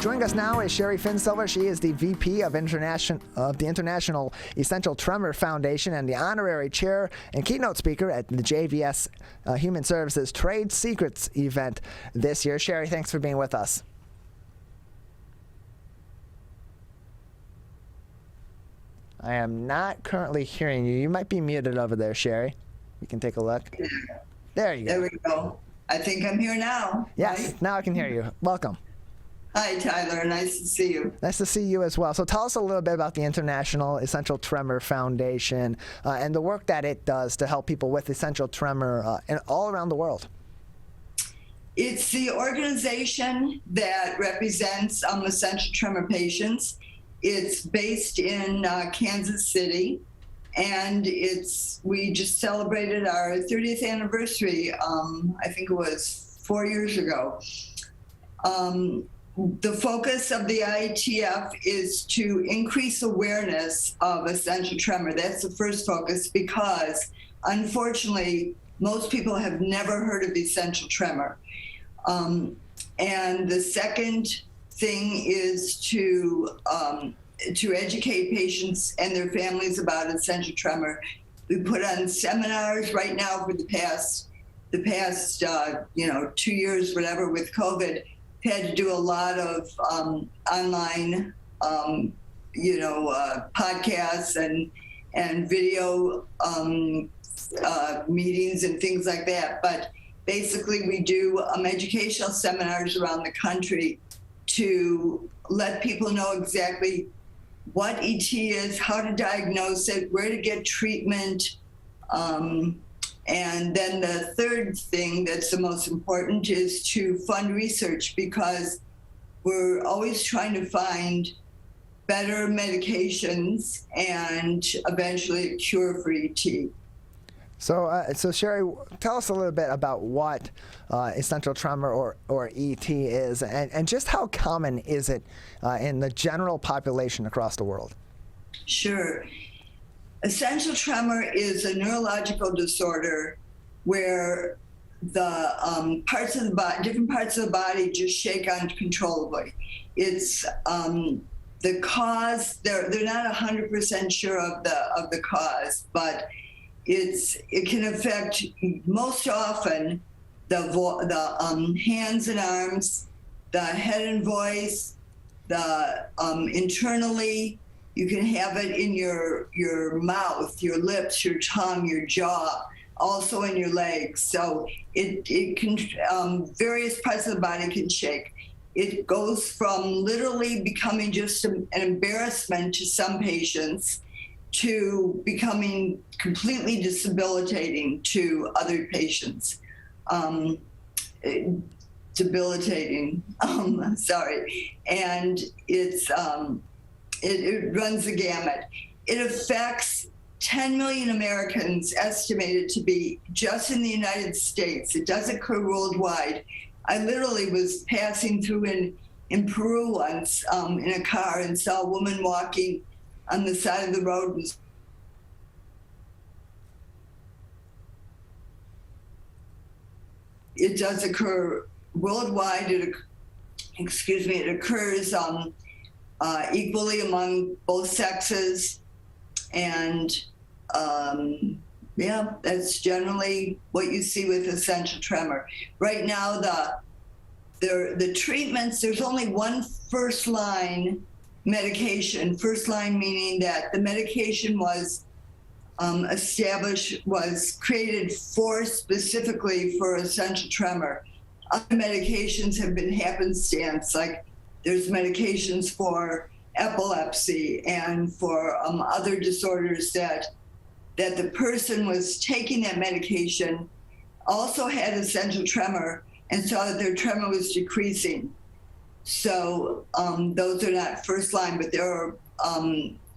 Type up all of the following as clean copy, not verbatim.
Joining us now is Shari Finsilver. She is the VP of the International Essential Tremor Foundation and the honorary chair and keynote speaker at the JVS Human Services Trade Secrets event this year. Shari, thanks for being with us. I am not currently hearing you. You might be muted over there, Shari. You can take a look. There you go. There we go. I think I'm here now. Yes, right? Now I can hear you. Welcome. Hi, Tyler. Nice to see you. Nice to see you as well. So tell us a little bit about the International Essential Tremor Foundation and the work that it does to help people with essential tremor all around the world. It's the organization that represents essential tremor patients. It's based in Kansas City, and we just celebrated our 30th anniversary. I think it was 4 years ago. The focus of the IETF is to increase awareness of essential tremor. That's the first focus because, unfortunately, most people have never heard of essential tremor. And the second thing is to educate patients and their families about essential tremor. We put on seminars right now for the past 2 years, whatever, with COVID. Had to do a lot of online, podcasts and video meetings and things like that. But basically, we do educational seminars around the country to let people know exactly what ET is, how to diagnose it, where to get treatment. And then the third thing that's the most important is to fund research, because we're always trying to find better medications and eventually a cure for ET. So Shari, tell us a little bit about what essential tremor or ET is, and just how common is it in the general population across the world? Sure. Essential tremor is a neurological disorder where the different parts of the body just shake uncontrollably. It's the cause. They're not 100% sure of the cause, but it can affect most often the hands and arms, the head and voice, the internally. You can have it in your mouth, your lips, your tongue, your jaw, also in your legs. So it can, various parts of the body can shake. It goes from literally becoming just an embarrassment to some patients to becoming completely debilitating to other patients. Debilitating, sorry. And it runs the gamut. It affects 10 million Americans, estimated to be just in the United States. It does occur worldwide. I literally was passing through in Peru once in a car and saw a woman walking on the side of the road. It does occur worldwide. It occurs equally among both sexes, and that's generally what you see with essential tremor. Right now, the treatments, there's only one first-line medication. First-line meaning that the medication was created specifically for essential tremor. Other medications have been happenstance, like there's medications for epilepsy and for other disorders that the person was taking that medication, also had essential tremor, and saw that their tremor was decreasing. So those are not first line, but there are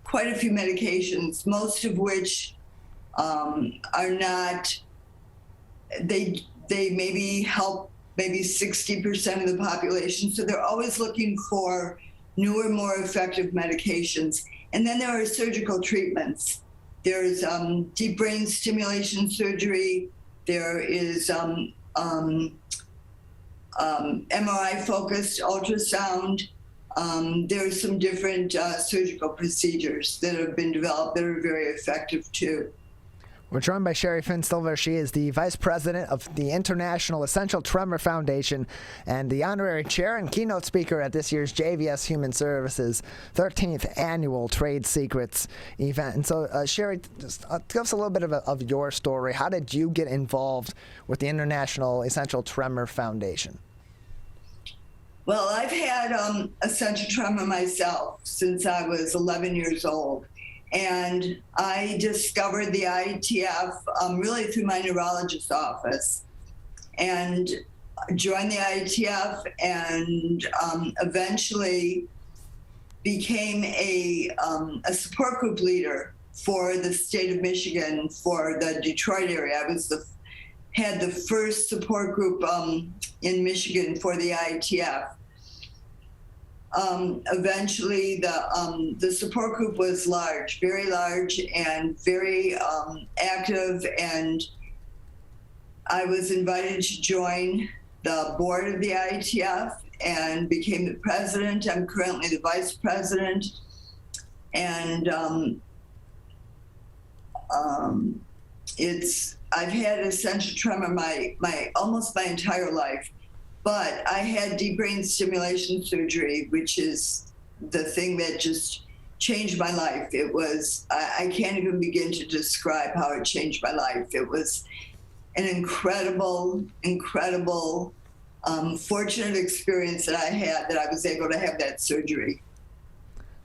quite a few medications, most of which are not, they maybe help maybe 60% of the population. So they're always looking for newer, more effective medications. And then there are surgical treatments. There's deep brain stimulation surgery. There is MRI-focused ultrasound. there are some different surgical procedures that have been developed that are very effective too. We're joined by Shari Finsilver. She is the Vice President of the International Essential Tremor Foundation and the Honorary Chair and Keynote Speaker at this year's JVS Human Services 13th Annual Trade Secrets event. And so, Shari, just give us a little bit of your story. How did you get involved with the International Essential Tremor Foundation? Well, I've had essential tremor myself since I was 11 years old. And I discovered the IETF really through my neurologist's office and joined the IETF and eventually became a support group leader for the state of Michigan for the Detroit area. I was had the first support group in Michigan for the IETF. Eventually the support group was large, very large and very active, and I was invited to join the board of the IETF and became the president. I'm currently the vice president, and I've had essential tremor almost my entire life. But I had deep brain stimulation surgery, which is the thing that just changed my life. It was, I can't even begin to describe how it changed my life. It was an incredible, fortunate experience that I had, that I was able to have that surgery.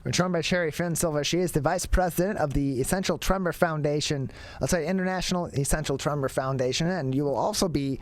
We're joined by Shari Finsilver. She is the Vice President of the Essential Tremor Foundation, International Essential Tremor Foundation, and you will also be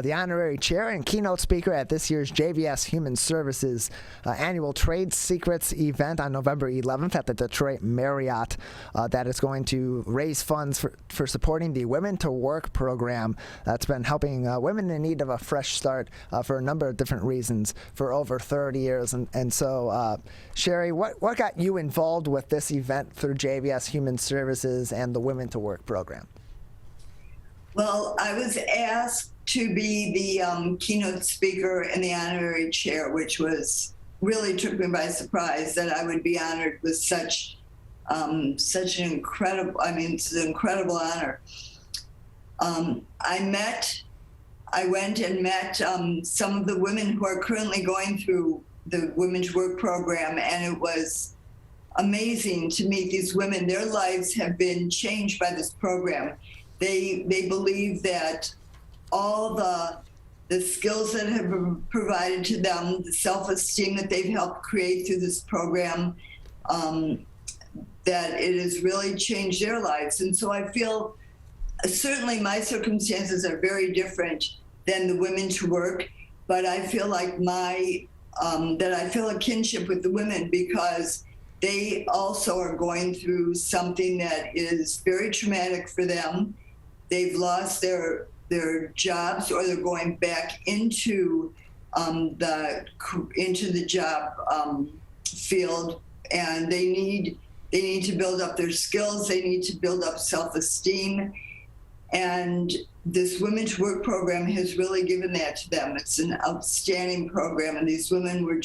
the Honorary Chair and Keynote Speaker at this year's JVS Human Services Annual Trade Secrets event on November 11th at the Detroit Marriott. That is going to raise funds for supporting the Women to Work program that's been helping women in need of a fresh start for a number of different reasons for over 30 years. And so, Shari, what got you involved with this event through JVS Human Services and the Women to Work program? Well, I was asked to be the keynote speaker and the honorary chair, which really took me by surprise that I would be honored with such an incredible, it's an incredible honor. I went and met some of the women who are currently going through the Women's Work program, and it was amazing to meet these women. Their lives have been changed by this program. They believe that all the skills that have been provided to them, the self-esteem that they've helped create through this program, that it has really changed their lives. And so I feel, certainly my circumstances are very different than the Women to Work, but I feel like that I feel a kinship with the women because they also are going through something that is very traumatic for them. They've lost their jobs, or they're going back into the job field, and they need to build up their skills. They need to build up self-esteem, and this Women to Work program has really given that to them. It's an outstanding program, and these women were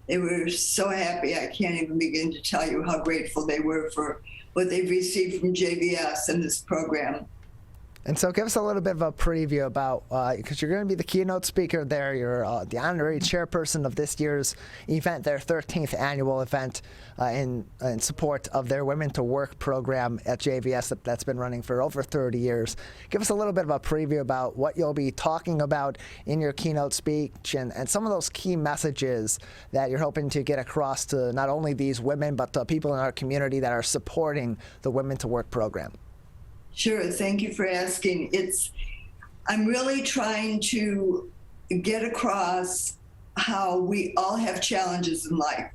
they were so happy. I can't even begin to tell you how grateful they were for what they've received from JVS and this program. And so give us a little bit of a preview about, because you're going to be the keynote speaker there, you're the honorary chairperson of this year's event, their 13th annual event in support of their Women to Work program at JVS that's been running for over 30 years. Give us a little bit of a preview about what you'll be talking about in your keynote speech and some of those key messages that you're hoping to get across to not only these women, but to people in our community that are supporting the Women to Work program. Sure, thank you for asking. I'm really trying to get across how we all have challenges in life.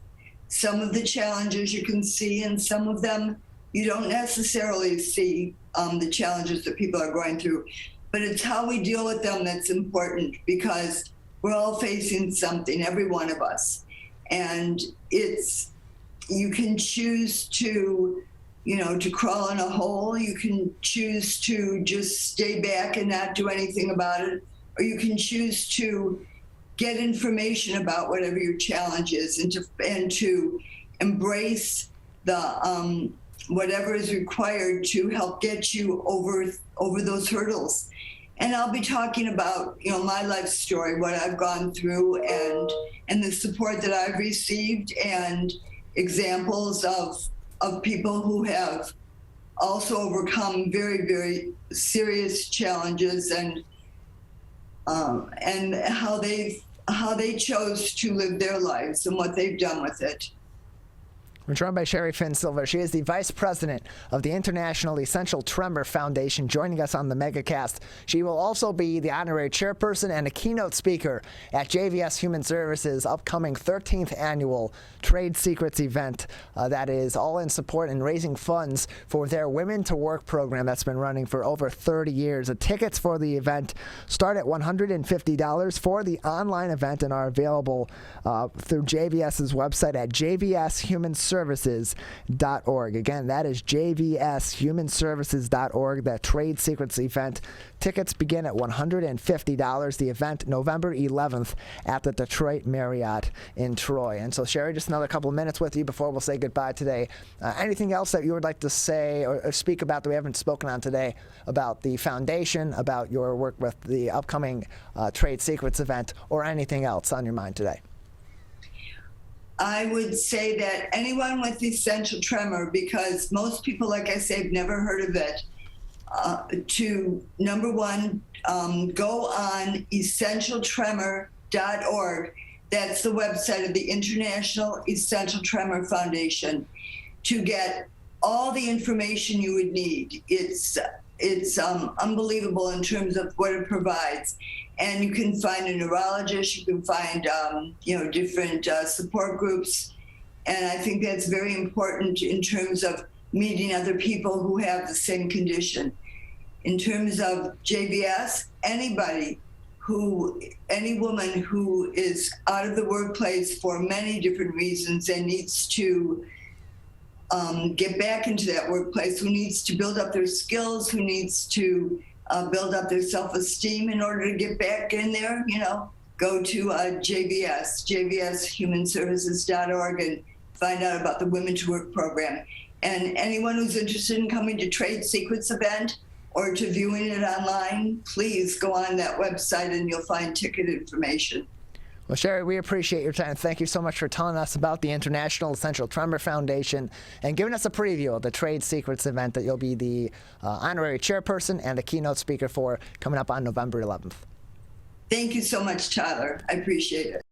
Some of the challenges you can see, and some of them you don't necessarily see the challenges that people are going through. But it's how we deal with them that's important, because we're all facing something, every one of us. And you can choose to crawl in a hole. You can choose to just stay back and not do anything about it. Or you can choose to get information about whatever your challenge is, and to embrace the whatever is required to help get you over those hurdles. And I'll be talking about, my life story, what I've gone through, and the support that I've received, and examples of people who have also overcome very, very serious challenges, and how they chose to live their lives and what they've done with it. We're joined by Shari Finsilver. She is the Vice President of the International Essential Tremor Foundation, joining us on the MegaCast. She will also be the honorary chairperson and a keynote speaker at JVS Human Services' upcoming 13th annual Trade Secrets event that is all in support and raising funds for their Women to Work program that's been running for over 30 years. The tickets for the event start at $150 for the online event and are available through JVS's website at jvshumanservices.org. Again, that is jvshumanservices.org, that Trade Secrets event. Tickets begin at $150. The event, November 11th at the Detroit Marriott in Troy. And so, Shari, just another couple of minutes with you before we'll say goodbye today. Anything else that you would like to say or speak about that we haven't spoken on today about the foundation, about your work with the upcoming Trade Secrets event, or anything else on your mind today? I would say that anyone with essential tremor, because most people, like I say, have never heard of it, to number one, go on essentialtremor.org. That's the website of the International Essential Tremor Foundation, to get all the information you would need. It's unbelievable in terms of what it provides. And you can find a neurologist, you can find, different support groups. And I think that's very important in terms of meeting other people who have the same condition. In terms of JVS, any woman who is out of the workplace for many different reasons and needs to get back into that workplace, who needs to build up their skills, who needs to build up their self-esteem in order to get back in there, go to jvshumanservices.org and find out about the Women to Work program. And anyone who's interested in coming to Trade Secrets event or to viewing it online, please go on that website and you'll find ticket information. Well, Shari, we appreciate your time. Thank you so much for telling us about the International Essential Tremor Foundation and giving us a preview of the Trade Secrets event that you'll be the honorary chairperson and a keynote speaker for coming up on November 11th. Thank you so much, Tyler. I appreciate it.